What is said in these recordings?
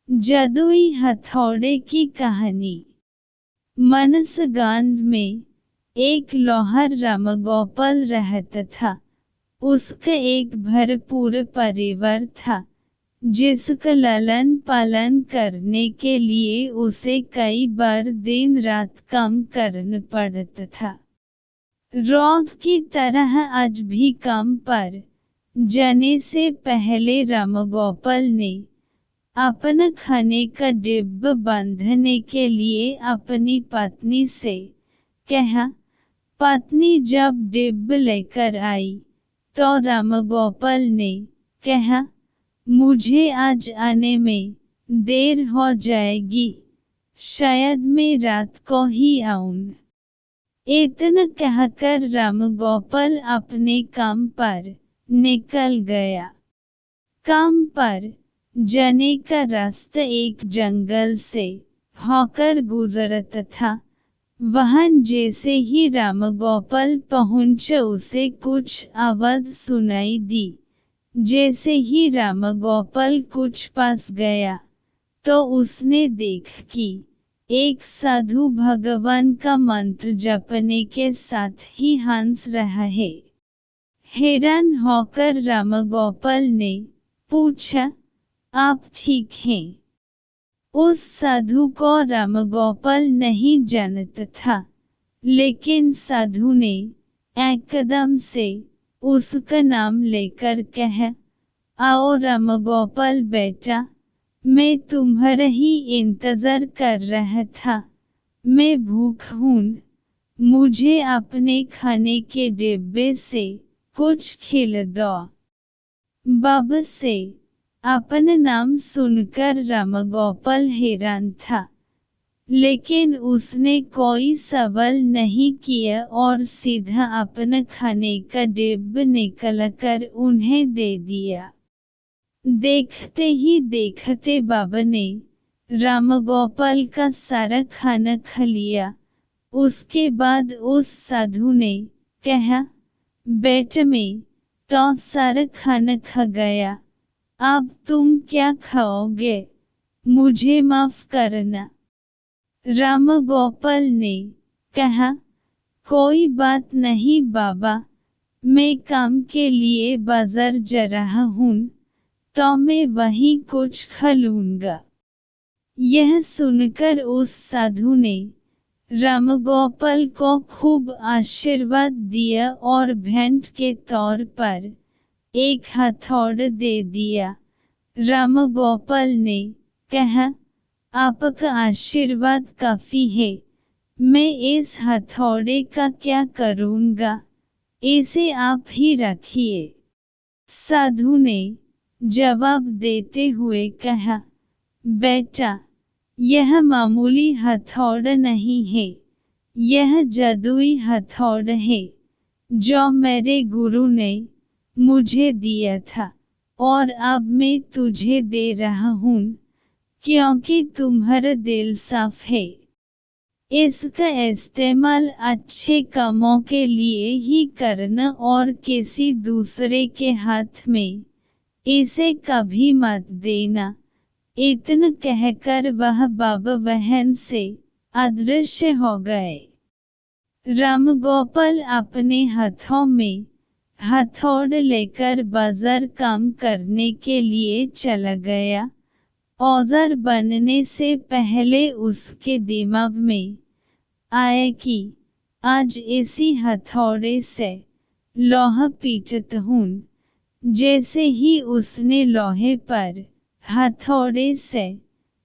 जादुई हथौड़े की कहानी। मनसगांव में एक लोहार रामगोपाल रहता था। उसका एक भरपूर परिवार था, जिसका लालन पालन करने के लिए उसे कई बार दिन रात काम करना पड़ता था। रोज की तरह आज भी काम पर जाने से पहले रामगोपाल ने अपना खाने का डिब्बा बांधने के लिए अपनी पत्नी से कहा। पत्नी जब डिब्बा लेकर आई तो रामगोपाल ने कहा, मुझे आज आने में देर हो जाएगी, शायद मैं रात को ही आऊं। इतना कहकर रामगोपाल अपने काम पर निकल गया। काम पर जाने का रास्ता एक जंगल से होकर गुजरता था। वहां जैसे ही रामगोपाल पहुंचा उसे कुछ आवाज सुनाई दी। जैसे ही रामगोपाल कुछ पास गया तो उसने देखा कि एक साधु भगवान का मंत्र जपने के साथ ही हंस रहा है। हैरान होकर रामगोपाल ने पूछा, आप ठीक हैं? उस साधु को रामगोपाल नहीं जानता था, लेकिन साधु ने एकदम से उसका नाम लेकर कहा, आओ रामगोपाल बेटा, मैं तुम्हारा ही इंतजार कर रहा था। मैं भूख हूँ, मुझे अपने खाने के डिब्बे से कुछ खिला दो। बाबा से अपना नाम सुनकर रामगोपाल हैरान था, लेकिन उसने कोई सवाल नहीं किया और सीधा अपना खाने का डिब्बा निकालकर उन्हें दे दिया। देखते ही देखते बाबा ने रामगोपाल का सारा खाना खा लिया। उसके बाद उस साधु ने कहा, बेटा मैं तो सारा खाना खा गया, अब तुम क्या खाओगे? मुझे माफ करना। रामगोपाल ने कहा, कोई बात नहीं बाबा, मैं काम के लिए बाजार जा रहा हूँ, तो मैं वहीं कुछ खा लूंगा। यह सुनकर उस साधु ने रामगोपाल को खूब आशीर्वाद दिया और भेंट के तौर पर एक हथौड़ा दे दिया। रामगोपाल ने कहा, आपका आशीर्वाद काफी है, मैं इस हथौड़े का क्या करूंगा, इसे आप ही रखिए। साधु ने जवाब देते हुए कहा, बेटा यह मामूली हथौड़ा नहीं है, यह जादुई हथौड़ा है जो मेरे गुरु ने मुझे दिया था और अब मैं तुझे दे रहा हूँ, क्योंकि तुम्हारा दिल साफ है। इसका इस्तेमाल अच्छे कामों के लिए ही करना और किसी दूसरे के हाथ में इसे कभी मत देना। इतना कहकर वह बाबा वहन से अदृश्य हो गए। रामगोपाल अपने हाथों में हथौड़ा लेकर बाजार काम करने के लिए चला गया। औजार बनने से पहले उसके दिमाग में आया कि आज इसी हथौड़े से लोहा पीटता हूँ। जैसे ही उसने लोहे पर हथौड़े से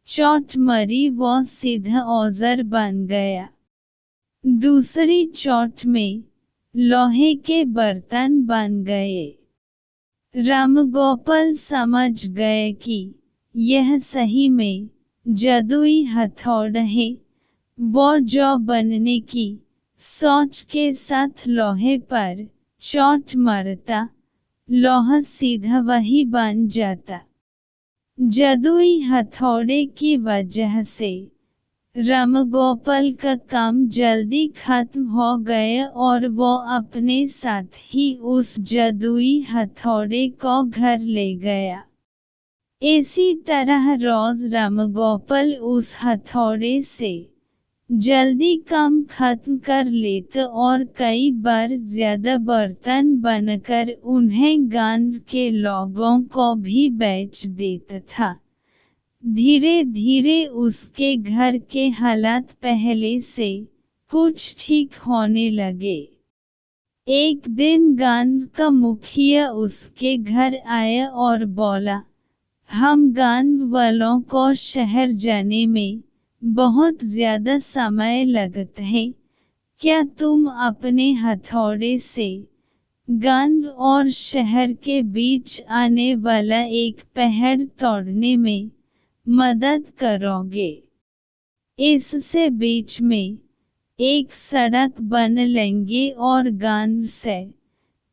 चोट मारी वो सीधा औजार बन गया। दूसरी चोट में लोहे के बर्तन बन गए। रामगोपाल समझ गए कि यह सही में जादुई हथौड़ा है। वो जो बनने की सोच के साथ लोहे पर चोट मारता, लोहा सीधा वही बन जाता। जादुई हथौड़े की वजह से रामगोपाल का काम जल्दी खत्म हो गया और वो अपने साथ ही उस जादुई हथौड़े को घर ले गया। इसी तरह रोज रामगोपाल उस हथौड़े से जल्दी काम खत्म कर लेता और कई बार ज्यादा बर्तन बनकर उन्हें गांव के लोगों को भी बेच देता था। धीरे धीरे उसके घर के हालात पहले से कुछ ठीक होने लगे। एक दिन गांव का मुखिया उसके घर आया और बोला, हम गांव वालों को शहर जाने में बहुत ज्यादा समय लगता है, क्या तुम अपने हथौड़े से गांव और शहर के बीच आने वाला एक पहाड़ तोड़ने में मदद करोगे? इससे बीच में एक सड़क बन लेंगे और गांव से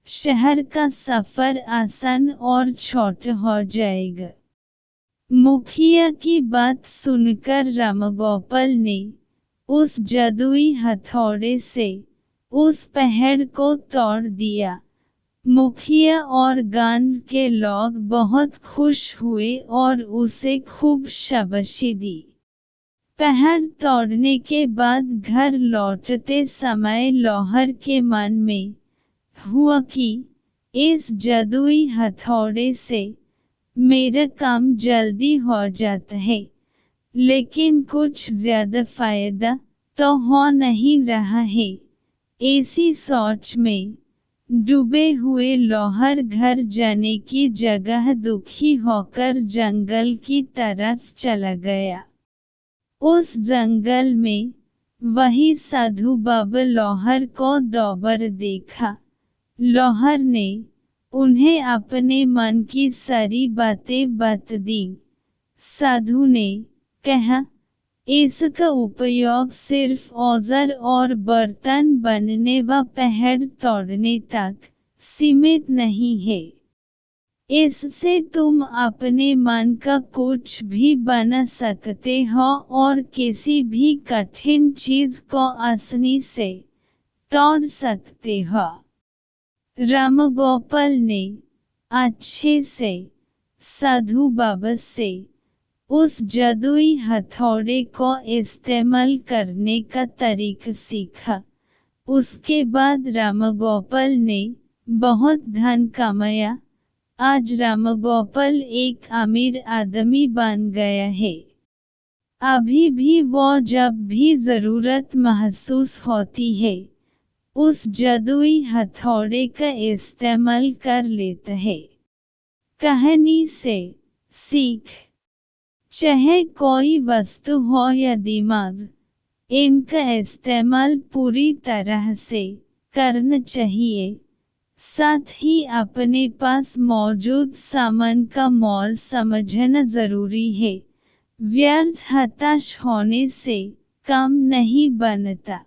शहर का सफर आसान और छोटा हो जाएगा। मुखिया की बात सुनकर रामगोपाल ने उस जादुई हथौड़े से उस पहाड़ को तोड़ दिया। मुखिया और गांव के लोग बहुत खुश हुए और उसे खूब शाबाशी दी। पहाड़ तोड़ने के बाद घर लौटते समय लोहार के मन में हुआ कि इस जादुई हथौड़े से मेरा काम जल्दी हो जाता है, लेकिन कुछ ज्यादा फायदा तो हो नहीं रहा है। इसी सोच में डूबे हुए लोहार घर जाने की जगह दुखी होकर जंगल की तरफ चला गया। उस जंगल में वही साधु बाबा लोहार को दोबारा देखा। लोहार ने उन्हें अपने मन की सारी बातें बता दी। साधु ने कहा, इसका उपयोग सिर्फ औजार और बर्तन बनने व पहाड़ तोड़ने तक सीमित नहीं है। इससे तुम अपने मन का कुछ भी बना सकते हो और किसी भी कठिन चीज को आसानी से तोड़ सकते हो। रामगोपाल ने अच्छे से साधु बाबा से उस जादुई हथौड़े को इस्तेमाल करने का तरीका सीखा। उसके बाद रामगोपाल ने बहुत धन कमाया। आज रामगोपाल एक अमीर आदमी बन गया है। अभी भी वो जब भी जरूरत महसूस होती है, उस जादुई हथौड़े का इस्तेमाल कर लेता है। कहानी से सीख, चाहे कोई वस्तु हो या दिमाग, इनका इस्तेमाल पूरी तरह से करना चाहिए। साथ ही अपने पास मौजूद सामान का मोल समझना जरूरी है। व्यर्थ हताश होने से काम नहीं बनता।